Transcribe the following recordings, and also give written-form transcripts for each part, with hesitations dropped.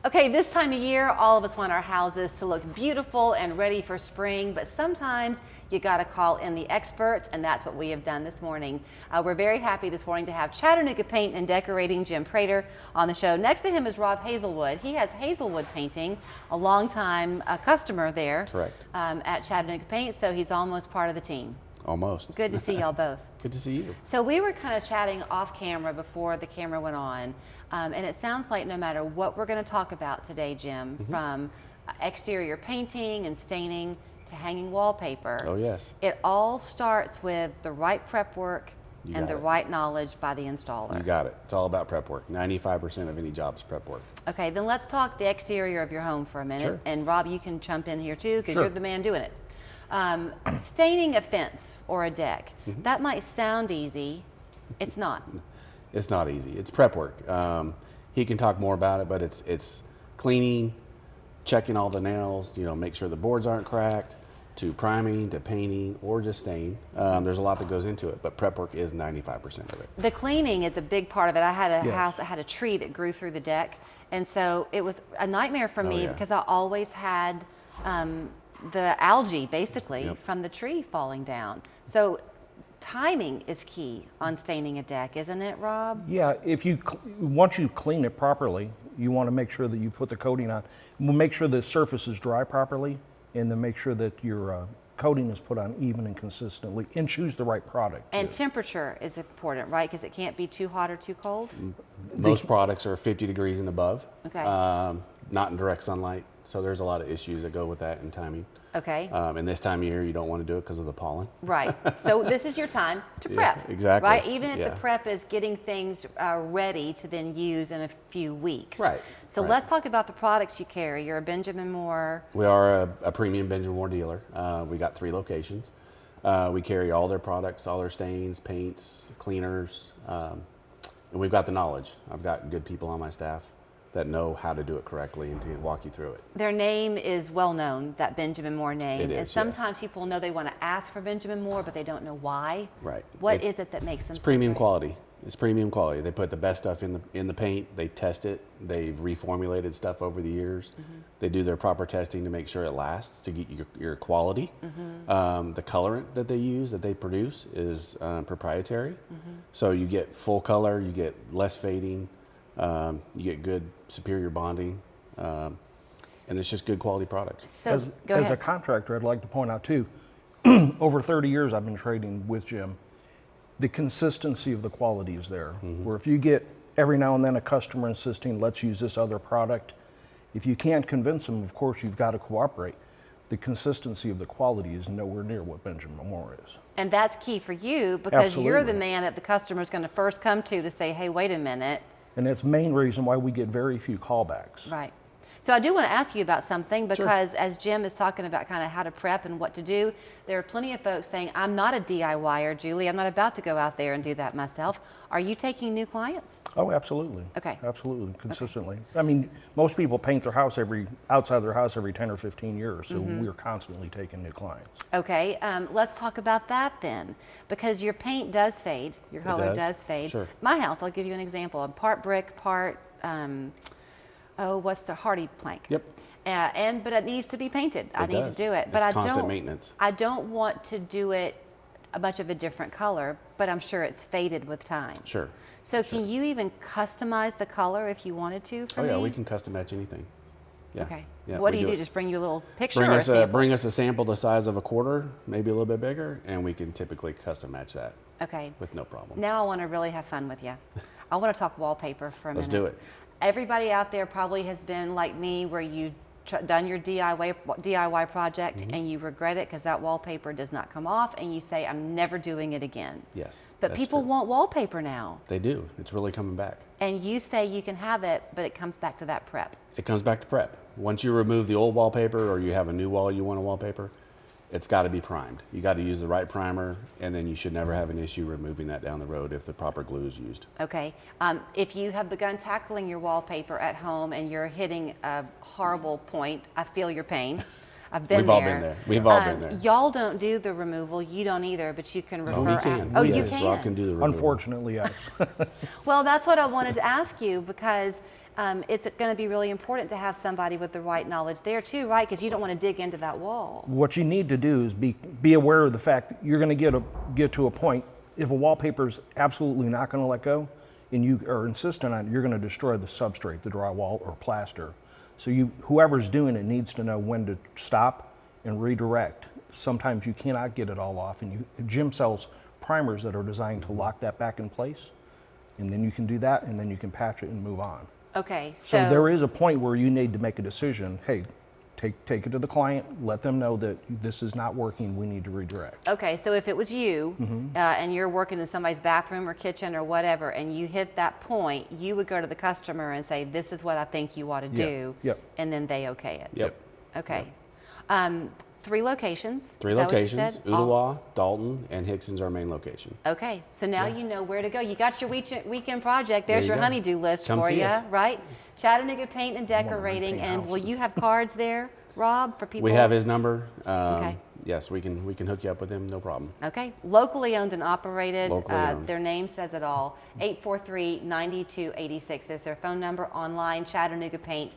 Okay, this time of year, all of us want our houses to look beautiful and ready for spring, but sometimes you gotta call in the experts, and that's what we have done this morning. We're very happy this morning to have Chattanooga Paint and Decorating Jim Prater on the show. Next to him is Rob Hazelwood. He has Hazelwood Painting, a longtime customer there. Correct. At Chattanooga Paint, so he's almost part of the team. Almost. Good to see y'all both. Good to see you. So we were kind of chatting off camera before the camera went on, and it sounds like no matter what we're going to talk about today, Jim, from exterior painting and staining to hanging wallpaper. Oh, yes. It all starts with the right prep work and the got it. right knowledge by the installer. You got it. It's all about prep work. 95% of any job is prep work. Okay, then let's talk the exterior of your home for a minute. Sure. And Rob, you can jump in here too, because Sure. you're the man doing it. Staining a fence or a deck, that might sound easy. It's not. It's not easy. It's prep work. He can talk more about it, but it's cleaning, checking all the nails, make sure the boards aren't cracked, to priming, to painting, or just staining. There's a lot that goes into it, but prep work is 95% of it. The cleaning is a big part of it. I had a Yes. house that had a tree that grew through the deck, and so it was a nightmare for me yeah. because I always had the algae basically Yep. from the tree falling down. So timing is key on staining a deck, isn't it, Rob? Yeah, if you once you clean it properly, you want to make sure that you put the coating on. We'll make sure the surface is dry properly, and then make sure that your coating is put on even and consistently, and choose the right product. And temperature is important, right? Because it can't be too hot or too cold. Most products are 50 degrees and above. Okay. Not in direct sunlight, so there's a lot of issues that go with that and timing. Okay. And this time of year, you don't want to do it because of the pollen. Right. So this is your time to Yeah, prep. exactly. Right. Even if Yeah. the prep is getting things ready to then use in a few weeks. Right, So right. let's talk about the products you carry. You're a Benjamin Moore. We are a premium Benjamin Moore dealer. We got 3 locations. We carry all their products, all their stains, paints, cleaners, and we've got the knowledge. I've got good people on my staff that know how to do it correctly and to walk you through it. Their name is well known, that Benjamin Moore name. It is, and sometimes people know they want to ask for Benjamin Moore, but they don't know why. Right. What is it that makes them It's premium so great? quality. It's premium quality. They put the best stuff in the paint. They test it. They've reformulated stuff over the years. They do their proper testing to make sure it lasts to get your quality. The colorant that they use, that they produce, is proprietary. So you get full color. You get less fading. You get good superior bonding. And it's just good quality products. So go as ahead. a contractor, I'd like to point out too, over 30 years I've been trading with Jim. The consistency of the quality is there. Where if you get every now and then a customer insisting, let's use this other product, if you can't convince them, of course you've got to cooperate. The consistency of the quality is nowhere near what Benjamin Moore is. And that's key for you because you're the Absolutely. man that the customer is going to first come to say, hey, wait a minute. And that's the main reason why we get very few callbacks. Right. So I do want to ask you about something because as Jim is talking about kind of how to prep and what to do, there are plenty of folks saying, I'm not a DIYer, Julie. I'm not about to go out there and do that myself. Are you taking new clients? Oh, absolutely. Okay. Absolutely, consistently. I mean, most people paint their house outside their house every 10 or 15 years, so we're constantly taking new clients. Okay, let's talk about that then, because your paint does fade, your color does fade. Sure. My house, I'll give you an example. I'm part brick, part, what's the hardy plank? Yep. But it needs to be painted. I need does. to do it. But It's I constant don't, maintenance. I don't want to do it a much of a different color, but I'm sure it's faded with time. Sure. So can you even customize the color if you wanted to for Oh me? yeah, we can custom match anything. Yeah. Okay. Yeah, What we do you do? it. Just bring you a little picture Bring or a us sample? bring us a sample the size of a quarter, maybe a little bit bigger, and we can typically custom match that Okay. with no problem. Now I want to really have fun with you. I want to talk wallpaper for a Let's minute. do it. Everybody out there probably has been like me where you done your DIY project and you regret it because that wallpaper does not come off and you say, I'm never doing it again. Yes. But that's people true. want wallpaper now. They do. It's really coming back. And you say you can have it, but it comes back to that prep. It comes back to prep. Once you remove the old wallpaper or you have a new wall you want to wallpaper, it's got to be primed. You got to use the right primer, and then you should never have an issue removing that down the road if the proper glue is used. Okay. If you have begun tackling your wallpaper at home and you're hitting a horrible point, I feel your pain. I've been We've there. all been there. We've all been there. Y'all don't do the removal. You don't either, but you can refer. Oh, he can. Oh, Yes, you Rob can. can do the removal. Unfortunately, yes. Well, that's what I wanted to ask you because it's going to be really important to have somebody with the right knowledge there too, right? Because you don't want to dig into that wall. What you need to do is be aware of the fact that you're going to get to a point, if a wallpaper is absolutely not going to let go, and you are insistent on it, you're going to destroy the substrate, the drywall or plaster. So whoever's doing it needs to know when to stop and redirect. Sometimes you cannot get it all off, and Jim sells primers that are designed to lock that back in place, and then you can do that, and then you can patch it and move on. Okay, So there is a point where you need to make a decision. Hey, take it to the client, let them know that this is not working, we need to redirect. Okay, so if it was you and you're working in somebody's bathroom or kitchen or whatever, and you hit that point, you would go to the customer and say, this is what I think you ought to do, Yep. and then they okay it. Yep. Okay. 3 locations. Three Is that what you locations, said? Ooltewah, Dalton, and Hickson's our main location. Okay, so now you know where to go. You got your weekend project. There's There your you go. honey-do list Come for see you, us. right? Chattanooga Paint and wanna Decorating, repaint and will houses. you have cards there, Rob, for people? We have his number. Okay. Yes, we can hook you up with him, no problem. Okay, locally owned and operated. Locally owned. Their name says it all. 843-9286 is their phone number. Online, ChattanoogaPaint.com.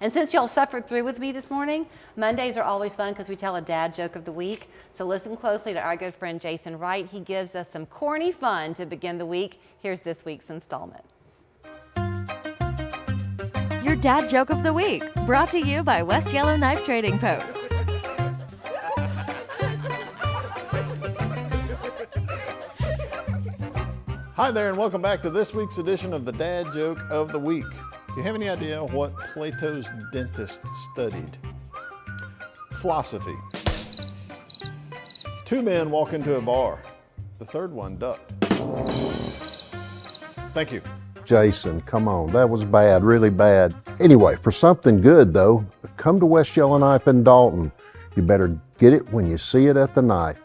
And since y'all suffered through with me this morning, Mondays are always fun because we tell a dad joke of the week. So listen closely to our good friend Jason Wright. He gives us some corny fun to begin the week. Here's this week's installment. Your dad joke of the week, brought to you by West Yellow Knife Trading Post. Hi there, and welcome back to this week's edition of the Dad Joke of the Week. Do you have any idea what Plato's dentist studied? Philosophy. 2 men walk into a bar. The third one ducked. Thank you. Jason, come on, that was bad, really bad. Anyway, for something good though, come to West Yellowknife in Dalton. You better get it when you see it at the knife.